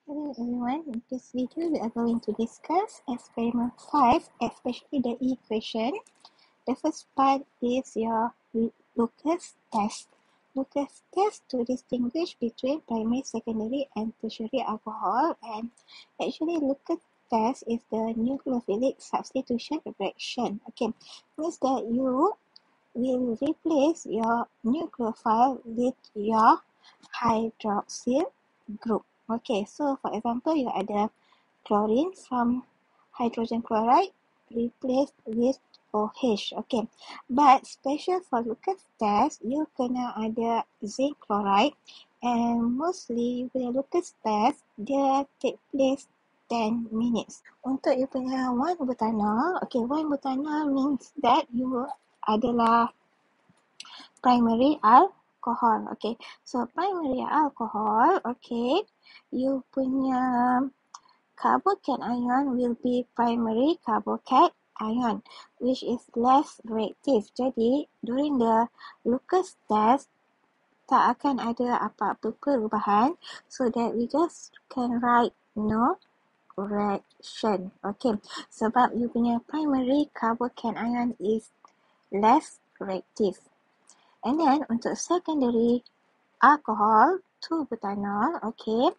Hello everyone, in this video we are going to discuss experiment 5, especially the equation. The first part is your Lucas test. Lucas test to distinguish between primary, secondary and tertiary alcohol, and actually Lucas test is the nucleophilic substitution reaction. Okay, means that you will replace your nucleophile with your hydroxyl group. Okay, so for example, you ada chlorine from hydrogen chloride replaced with OH. Okay, but special for Lucas test, you kena ada zinc chloride, and mostly you punya Lucas test, dia take place 10 minutes. Untuk you punya 1-butanol, okay, 1-butanol means that you adalah primary alcohol. Okay, so primary alcohol, okay, you punya carbocation ion will be primary carbocation ion, which is less reactive. Jadi, during the Lucas test, tak akan ada apa-apa perubahan, so that we just can write no reaction. Okay, sebab you punya primary carbocation ion is less reactive. And then untuk secondary alcohol, 2-butanol, okay,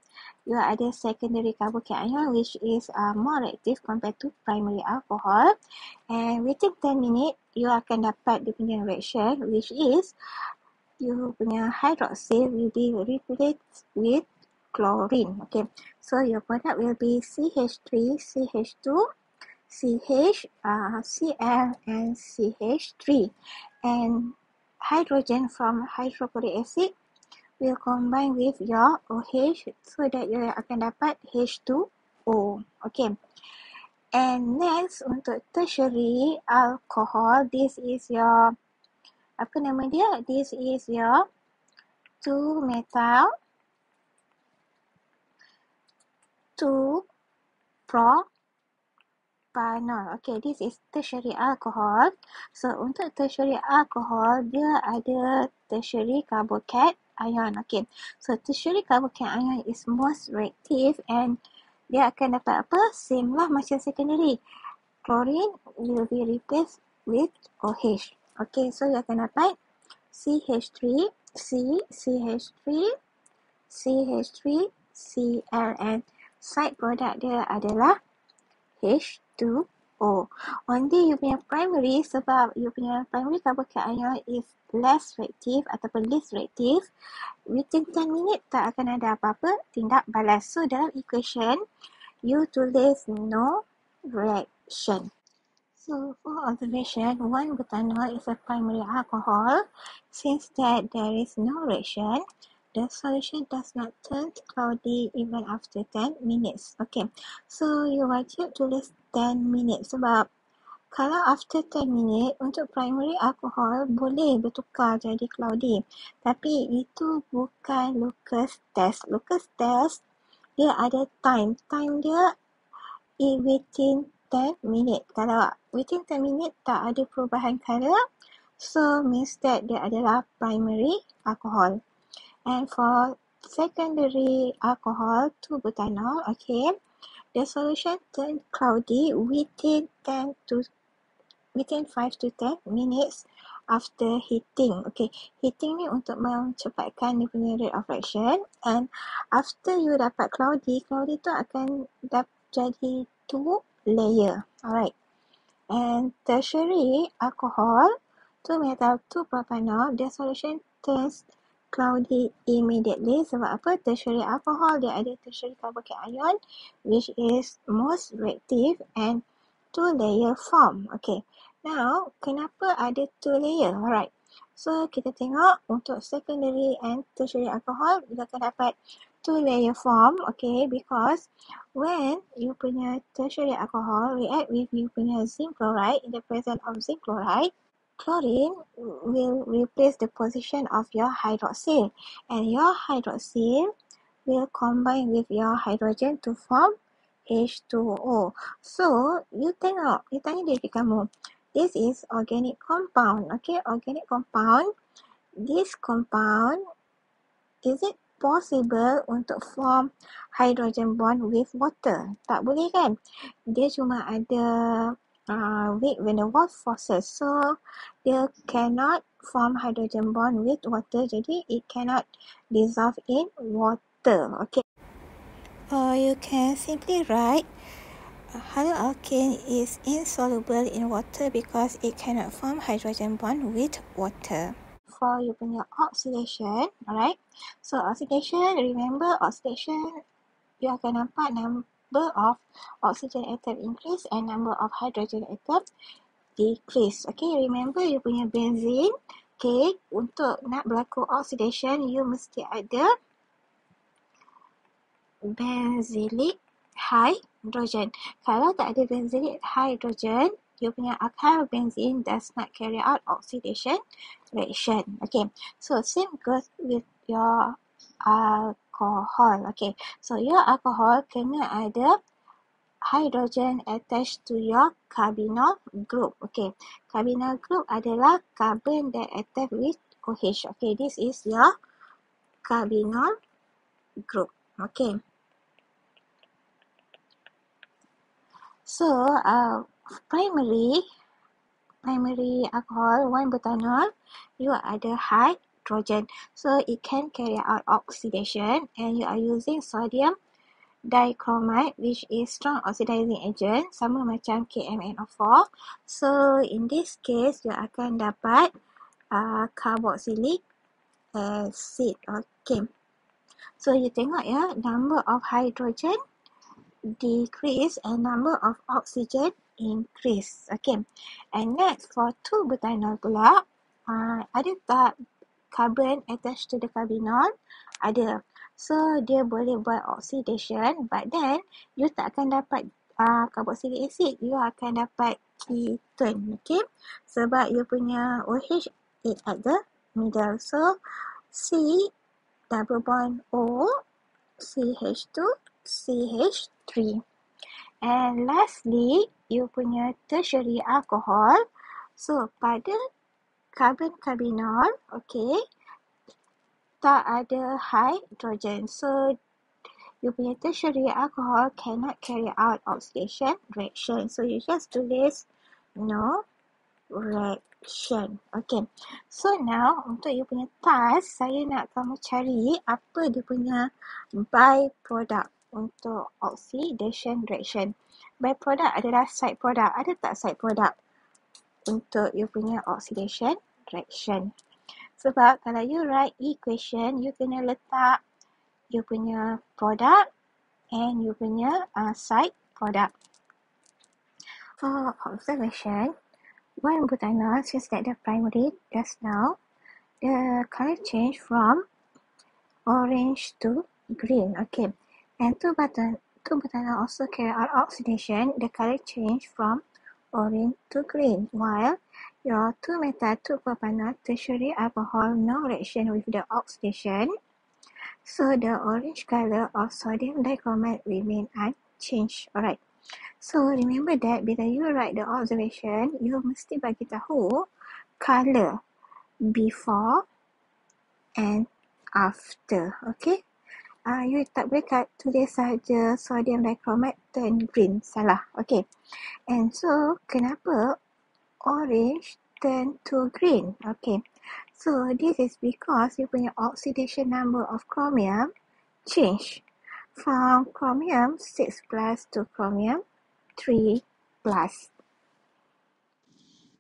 you ada secondary carbocation ion which is more reactive compared to primary alcohol, and within 10 minutes you akan dapat dia punya reaction, which is you punya hydroxyl will be replaced with chlorine. Okay, so your product will be CH3, CH2, CH, Cl and CH3, and hydrogen from hydrochloric acid will combine with your OH so that you akan dapat H2O. Okay. And next, untuk tertiary alcohol, this is your, apa nama dia? This is your 2-methyl 2-propanol. Okay, this is tertiary alcohol. So, untuk tertiary alcohol, dia ada tertiary carbocation ion. Okay, so tertiary carbocation ion is most reactive and dia akan dapat apa? Same lah macam secondary. Chlorine will be replaced with OH. Okay, so you akan dapat CH3, C, CH3, CH3, Cl, and side product dia adalah H2O. Only you punya primary, sebab you punya primary carbocation ion is less reactive ataupun least reactive, within 10 minutes tak akan ada apa-apa tindak balas. So dalam equation, you tulis no reaction. So for observation, 1-butanol is a primary alcohol. Since that there is no reaction, the solution does not turn cloudy even after 10 minutes. Okay, so you wajib tulis 10 minutes sebab kalau after 10 minutes untuk primary alcohol boleh bertukar jadi cloudy. Tapi itu bukan Lucas test. Lucas test dia ada time. Time dia within 10 minutes. Kalau within 10 minutes tak ada perubahan colour, so means that dia adalah primary alcohol. And for secondary alcohol, 2-butanol, okay, the solution turn cloudy within 5 to 10 minutes after heating. Okay, heating ni untuk memcepatkan dia punya rate of reaction, and after you dapat cloudy tu akan jadi 2 layer. Alright. And tertiary alcohol, 2-methyl 2-propanol, the solution turns cloudy immediately. Sebab apa? Tertiary alcohol dia ada tertiary carbocation ion which is most reactive and 2-layer form. Okay. Now, kenapa ada 2 layer? Alright. So, kita tengok untuk secondary and tertiary alcohol, kita akan dapat 2-layer form. Okay, because when you punya tertiary alcohol react with you punya zinc chloride, in the presence of zinc chloride, chlorine will replace the position of your hydroxyl, and your hydroxyl will combine with your hydrogen to form H2O. So, you tengok, dia tanya diri kamu, this is organic compound. Okay, organic compound. This compound, is it possible untuk form hydrogen bond with water. Tak boleh kan? Dia cuma ada weak van der Waals forces. So, dia cannot form hydrogen bond with water. Jadi, it cannot dissolve in water. Okay. Or you can simply write haloalkane is insoluble in water because it cannot form hydrogen bond with water. For you punya oxidation, alright. So oxidation, remember oxidation, you akan nampak number of oxygen atom increase and number of hydrogen atom decrease. Okay, remember you punya benzene. Okay, untuk nak berlaku oxidation, you mesti ada benzylic hydrogen. Kalau tak ada benzylic hydrogen, you punya alkyl benzene does not carry out oxidation reaction. Okay, so same goes with your alcohol. Okay, so your alcohol kena ada hydrogen attached to your carbonyl group. Okay, carbonyl group adalah carbon that attached with OH. Okay, this is your carbonyl group. Okay. So, primary alcohol, 1-butanol, you ada hydrogen. So, it can carry out oxidation and you are using sodium dichromate which is strong oxidizing agent, sama macam KMnO4. So, in this case, you akan dapat carboxylic acid. Okay. So, you tengok ya, number of hydrogen decrease and number of oxygen increase. Okay. And next for 2-butanol pula, ada tak carbon attached to the carbonyl? Ada. So dia boleh buat oxidation, but then you tak akan dapat carboxylic acid, you akan dapat ketone. Okay. Sebab you punya OH is at the middle. So C double bond O, CH2, CH3. And lastly, you punya tertiary alcohol. So, pada carbon-carbonyl, okay, tak ada hydrogen. So, you punya tertiary alcohol cannot carry out oxidation reaction. So, you just tulis no reaction. Okay. So, now untuk you punya task, saya nak kamu cari apa dia punya byproduct untuk oxidation reaction. Byproduct adalah side product. Ada tak side product untuk you punya oxidation reaction? Sebab kalau you write equation, you kena letak you punya product and you punya side product. For observation, 1-butanol, just like the primary just now, the color change from orange to green. Okay. And 2-butanol also carry out oxidation. The color change from orange to green. While your 2-methyl 2-propanol tertiary alcohol no reaction with the oxidation. So the orange color of sodium dichromate remain unchanged. Alright. So remember that bila you write the observation, you mesti bagi tahu color before and after. Okay. You tak boleh tulis saja sodium dichromate turn green. Salah. Okay. And so, kenapa orange turn to green? Okay. So, this is because you punya oxidation number of chromium change from chromium 6 plus to chromium 3 plus.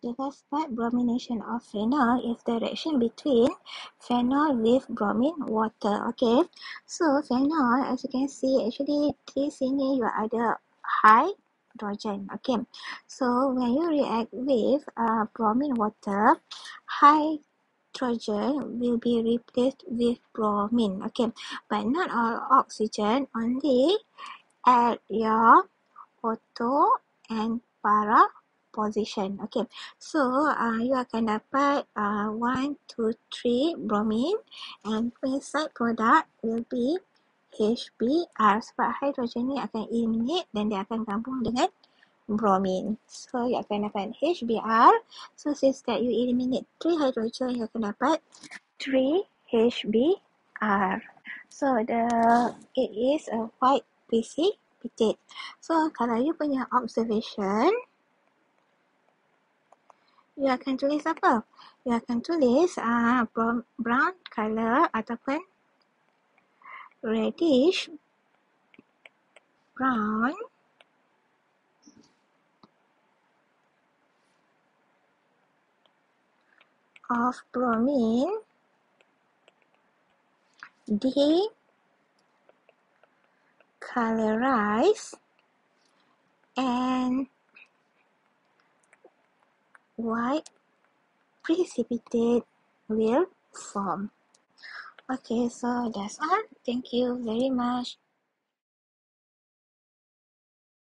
The last part, bromination of phenol, is the reaction between phenol with bromine water. Okay, so phenol, as you can see, actually di sini you ada hydrogen. Okay, so when you react with bromine water, hydrogen will be replaced with bromine. Okay, but not all oxygen, only at your auto and para position. Okay, so you akan dapat 1, 2, 3 bromine and side product will be HBr sebab hydrogen ni akan eliminate dan dia akan gabung dengan bromine. So you akan dapat HBr. So since that you eliminate 3 hydrogen, you akan dapat 3 HBr. So it is a white precipitate. So kalau you punya observation, you akan tulis apa? You akan tulis brown color ataupun reddish brown of bromine decolorized and white precipitate will form. Okay, so that's all. Thank you very much.